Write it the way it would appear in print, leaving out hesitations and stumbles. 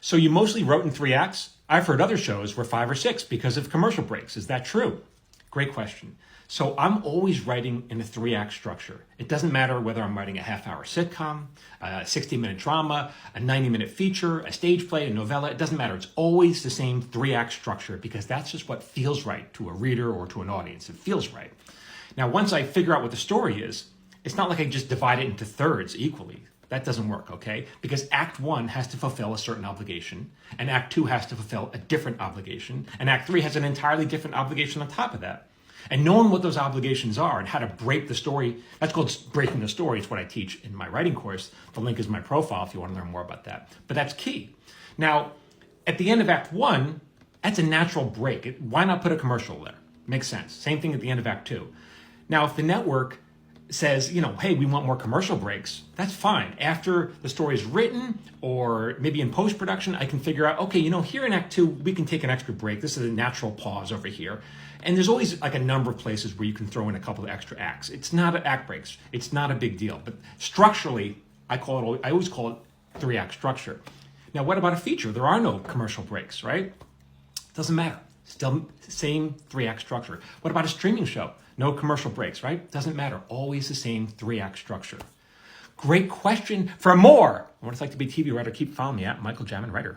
So you mostly wrote in 3 acts? I've heard other shows were 5 or 6 because of commercial breaks. Is that true? Great question. So I'm always writing in a 3-act structure. It doesn't matter whether I'm writing a half-hour sitcom, a 60-minute drama, a 90-minute feature, a stage play, a novella. It doesn't matter. It's always the same 3-act structure because that's just what feels right to a reader or to an audience. It feels right. Now, once I figure out what the story is, it's not like I just divide it into thirds equally. That doesn't work, okay? Because Act 1 has to fulfill a certain obligation, and Act 2 has to fulfill a different obligation, and Act 3 has an entirely different obligation on top of that. And knowing what those obligations are and how to break the story, that's called breaking the story. It's what I teach in my writing course. The link is in my profile if you want to learn more about that. But that's key. Now, at the end of Act 1, that's a natural break. Why not put a commercial there? Makes sense. Same thing at the end of Act 2. Now, if the network says, hey, we want more commercial breaks, that's fine. After the story is written or maybe in post-production, I can figure out, okay, here in Act 2, we can take an extra break. This is a natural pause over here. And there's always like a number of places where you can throw in a couple of extra acts. It's not act breaks. It's not a big deal. But structurally, I always call it 3-act structure. Now, what about a feature? There are no commercial breaks, right? Doesn't matter. Still same 3-act structure. What about a streaming show? No commercial breaks, right? Doesn't matter. Always the same 3-act structure. Great question. For more, I want to like to be a TV writer. Keep following me at Michael Jamin Writer.